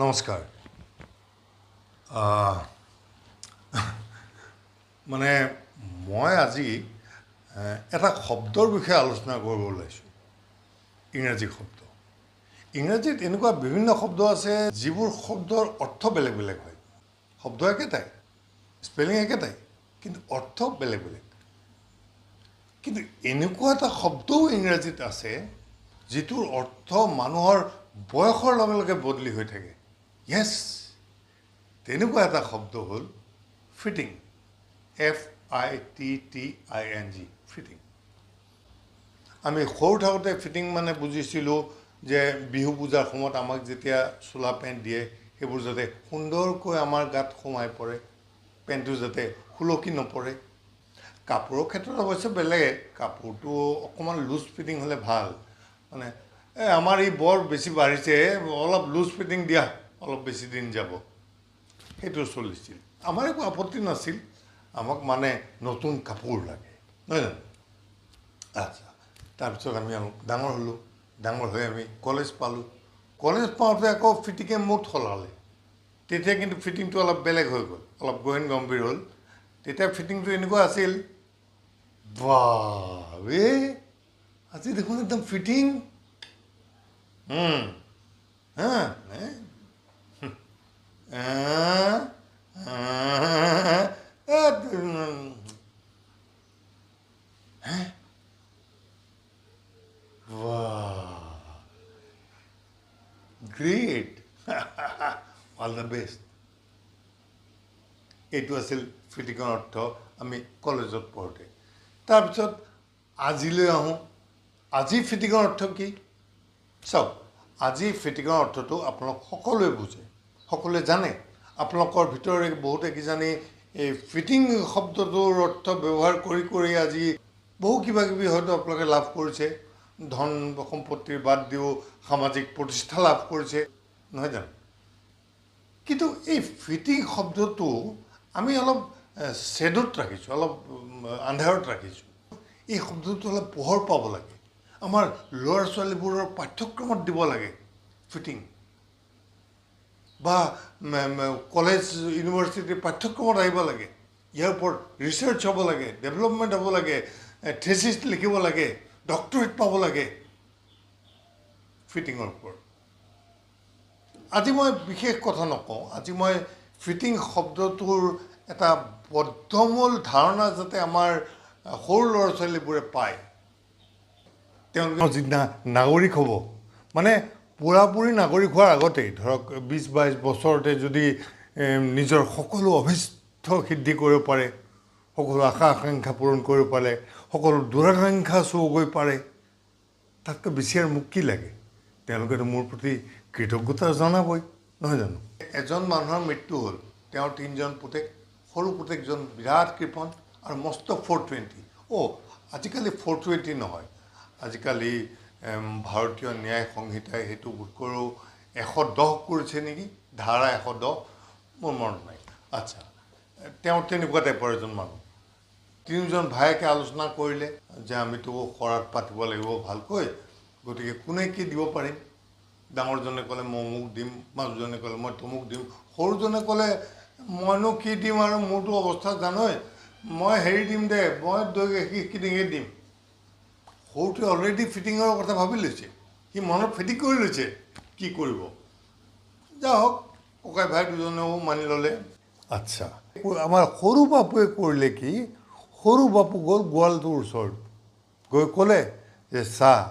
নমস্কাৰ মানে মই আজি এটা শব্দৰ বিষয়ে আলোচনা কৰিব ওলাইছোঁ ইংৰাজী শব্দ ইংৰাজীত এনেকুৱা বিভিন্ন শব্দ আছে যিবোৰ শব্দৰ অৰ্থ বেলেগ বেলেগ হয় শব্দ একেটাই স্পেলিং একেটাই কিন্তু অৰ্থ বেলেগ বেলেগ কিন্তু এনেকুৱা এটা শব্দও ইংৰাজীত আছে যিটোৰ অৰ্থ মানুহৰ বয়সৰ লগে লগে বদলি হৈ থাকে য়েছ তেনেকুৱা এটা শব্দ হ'ল ফিটিং FITTING ফিটিং আমি সৰু থাকোঁতে ফিটিং মানে বুজিছিলোঁ যে বিহু পূজাৰ সময়ত আমাক যেতিয়া চোলা পেণ্ট দিয়ে সেইবোৰ যাতে সুন্দৰকৈ আমাৰ গাত সোমাই পৰে পেণ্টটো যাতে খুলকি নপৰে কাপোৰৰ ক্ষেত্ৰত অৱশ্যে বেলেগ কাপোৰটো অকণমান লুজ ফিটিং হ'লে ভাল মানে আমাৰ ই বৰ বেছি বাঢ়িছে অলপ লুজ ফিটিং দিয়া অলপ বেছি দিন যাব সেইটো চলিছিল আমাৰ একো আপত্তি নাছিল আমাক মানে নতুন কাপোৰ লাগে নহয় জানো আচ্ছা তাৰপিছত আমি ডাঙৰ হ'লোঁ ডাঙৰ হৈ আমি কলেজ পালোঁ কলেজ পাওঁতে আকৌ ফিটিঙে মুঠ সলালে তেতিয়া কিন্তু ফিটিংটো অলপ বেলেগ হৈ গ'ল অলপ গহীন গম্ভীৰ হ'ল তেতিয়া ফিটিংটো এনেকুৱা আছিল বাহ আজি দেখোন একদম ফিটিং হা গ্ৰেট অল দ্য বেষ্ট এইটো আছিল ফিটিঙৰ অৰ্থ আমি কলেজত পঢ়োঁতে তাৰপিছত আজিলৈ আহোঁ আজি ফিটিঙৰ অৰ্থ কি চাওক আজি ফিটিঙৰ অৰ্থটো আপোনালোক সকলোৱে বুজে সকলোৱে জানে আপোনালোকৰ ভিতৰে বহুতে কিজানি এই ফিটিং শব্দটোৰ অৰ্থ ব্যৱহাৰ কৰি কৰি আজি বহু কিবা কিবি হয়তো আপোনালোকে লাভ কৰিছে ধন সম্পত্তিৰ বাদ দিও সামাজিক প্ৰতিষ্ঠা লাভ কৰিছে নহয় জানো কিন্তু এই ফিটিং শব্দটো আমি অলপ শ্বেডত ৰাখিছোঁ অলপ আন্ধাৰত ৰাখিছোঁ এই শব্দটো অলপ পোহৰ পাব লাগে আমাৰ ল'ৰা ছোৱালীবোৰৰ পাঠ্যক্ৰমত দিব লাগে ফিটিং বা কলেজ ইউনিভাৰ্চিটিৰ পাঠ্যক্ৰমত আহিব লাগে ইয়াৰ ওপৰত ৰিচাৰ্চ হ'ব লাগে ডেভেলপমেণ্ট হ'ব লাগে থেচিছ লিখিব লাগে ডক্টৰেট পাব লাগে ফিটিঙৰ ওপৰত আজি মই বিশেষ কথা নকওঁ আজি মই ফিটিং শব্দটোৰ এটা বদ্ধমূল ধাৰণা যাতে আমাৰ সৰু ল'ৰা ছোৱালীবোৰে পায় তেওঁলোকৰ যিদিনা নাগৰিক হ'ব মানে পূৰাপূৰি নাগৰিক হোৱাৰ আগতেই ধৰক 20-22 বছৰতে যদি নিজৰ সকলো অভিষ্ট সিদ্ধি কৰিব পাৰে সকলো আশা আকাংক্ষা পূৰণ কৰিব পাৰে সকলো দুৰাকাংক্ষা চুৱগৈ পাৰে তাতকৈ বেছি আৰু মোক কি লাগে তেওঁলোকেতো মোৰ প্ৰতি কৃতজ্ঞতা জনাবই নহয় জানো এজন মানুহৰ মৃত্যু হ'ল তেওঁৰ 3জন পুতেক সৰু পুতেকজন বিৰাট কৃপণ আৰু মস্ত 420 আজিকালি 420 নহয় আজিকালি ভাৰতীয় ন্যায় সংহিতাই সেইটো বোধ কৰোঁ 110 কৰিছে নেকি ধাৰা 110 মোৰ মনত নাই আচ্ছা তেওঁ তেনেকুৱা টাইপৰ এজন মানুহ 3জন ভায়েকে আলোচনা কৰিলে যে আমিতো শৰাত পাতিব লাগিব ভালকৈ গতিকে কোনে কি দিব পাৰিম ডাঙৰজনে ক'লে মই অমুক দিম মাজুজনে ক'লে মই তমুক দিম সৰুজনে ক'লে মইনো কি দিম আৰু মোৰতো অৱস্থা জানই মই হেৰি দিম দে মই দৈ গাখীৰ কিনিহে দিম সৰুটোৱে অলৰেডি ফিটিঙৰ কথা ভাবি লৈছে সি মনত ফিটিং কৰি লৈছে কি কৰিব যাওক ককাই ভাই দুজনেও মানি ল'লে আচ্ছা আমাৰ সৰু বাপুৱে কৰিলে কি সৰু বাপু গ'ল গোৱালটোৰ ওচৰত গৈ ক'লে যে চাহ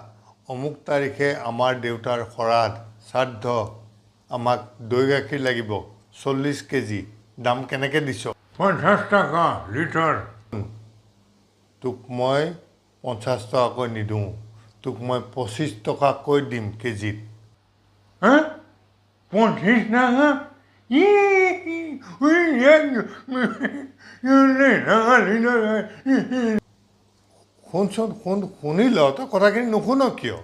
অমুক তাৰিখে আমাৰ দেউতাৰ শৰাধ শ্ৰাদ্ধ আমাক দৈ গাখীৰ লাগিব 40 কেজি দাম কেনেকৈ দিছ 50 টকা লিটাৰ তোক মই 50 টকাকৈ নিদিওঁ তোক মই 25 টকাকৈ দিম কেজিত 25 টকা শুনচোন শুনি ল তই কথাখিনি নুশুন কিয়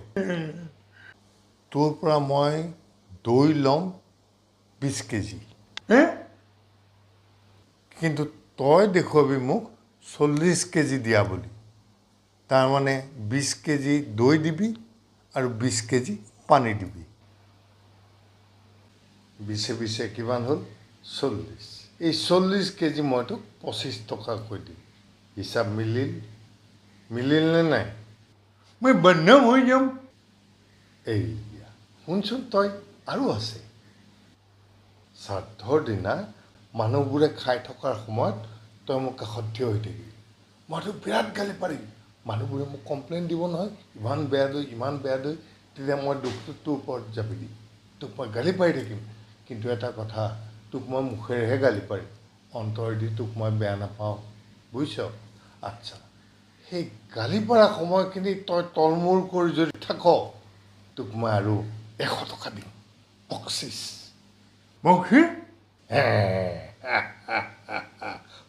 তোৰ পৰা মই দৈ ল'ম 20 কেজি কিন্তু তই দেখুৱাবি মোক 40 কেজি দিয়া বুলি তাৰমানে 20 কেজি দৈ দিবি আৰু 20 কেজি পানী দিবি বিছে বিছে কিমান হ'ল 40 এই 40 কেজি মই তোক 25 টকাকৈ দিম হিচাপ মিলিল নে নাই মই বদনাম হৈ যাম এইয়া শুনচোন তই আৰু আছে শ্ৰাদ্ধৰ দিনা মানুহবোৰে খাই থকাৰ সময়ত তই মোক কাষত থিয় হৈ থাকিবি মই তোক বিৰাট গালি পাৰিম মানুহবোৰে মোক কমপ্লেইন দিব নহয় ইমান বেয়া দৈ তেতিয়া মই দুখটো তোৰ ওপৰত জাপি দিম তোক মই গালি পাৰি থাকিম কিন্তু এটা কথা তোক মই মুখেৰেহে গালি পাৰিম অন্তৰেদি তোক মই বেয়া নাপাওঁ বুজিছ আচ্ছা সেই গালি পৰা সময়খিনি তই তলমূৰ কৰি যদি থাক তোক মই আৰু 100 টকা দিম বকচিচ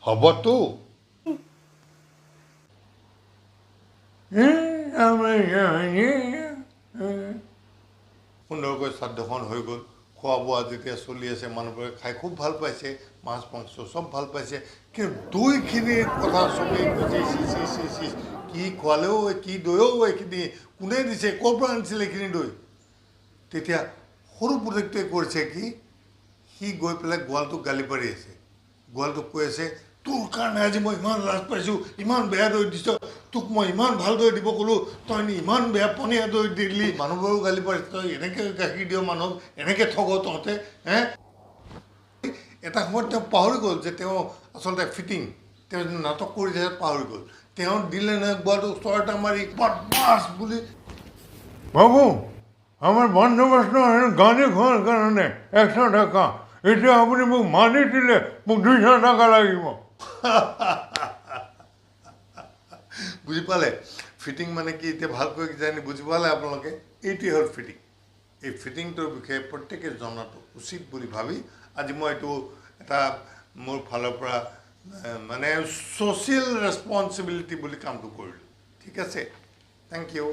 হ'বতো সুন্দৰকৈ শ্ৰাদ্ধখন হৈ গ'ল খোৱা বোৱা যেতিয়া চলি আছে মানুহবোৰে খাই খুব ভাল পাইছে মাছ মাংস চব ভাল পাইছে কিন্তু দৈখিনিৰ কথা চবেই কৈছে কি খোৱালেও কি দৈও এইখিনি কোনে দিছে ক'ৰ পৰা আনিছিলে এইখিনি দৈ তেতিয়া সৰু পুতেকটোৱে কৰিছে কি সি গৈ পেলাই গোৱালটোক গালি পাৰি আছে গোৱালটোক কৈ আছে তোৰ কাৰণে আজি মই ইমান লাজ পাইছোঁ ইমান বেয়া দৈ দিছ তোক মই ইমান ভাল দৈ দিব ক'লোঁ তই ইমান বেয়া পনীয়া দৈ দিলি মানুহবোৰেও গালি পাৰিছে তই এনেকৈ গাখীৰ দিয় মানুহক এনেকৈ ঠগ তহঁতে এটা সময়ত তেওঁ পাহৰি গ'ল যে তেওঁ আচলতে ফিটিং তেওঁ নাটক কৰি থাকে পাহৰি গ'ল তেওঁ দিলে নহয় গোৱালটোক ওচৰতে মাৰি বদমাছ বুলি বাবু আমাৰ বন্দোবস্ত গাড়ি খোৱাৰ কাৰণে 100 টাকা এতিয়া আপুনি মোক মানি দিলে মোক 200 টাকা লাগিব বুজি পালে ফিটিং মানে কি এতিয়া ভালকৈ জানি বুজি পালে আপোনালোকে এইটোৱে হ'ল ফিটিং এই ফিটিংটোৰ বিষয়ে প্ৰত্যেকে জনাটো উচিত বুলি ভাবি আজি মই এইটো এটা মোৰ ফালৰ পৰা মানে ছ'চিয়েল ৰেছপনচিবিলিটি বুলি কামটো কৰিলোঁ ঠিক আছে থেংক ইউ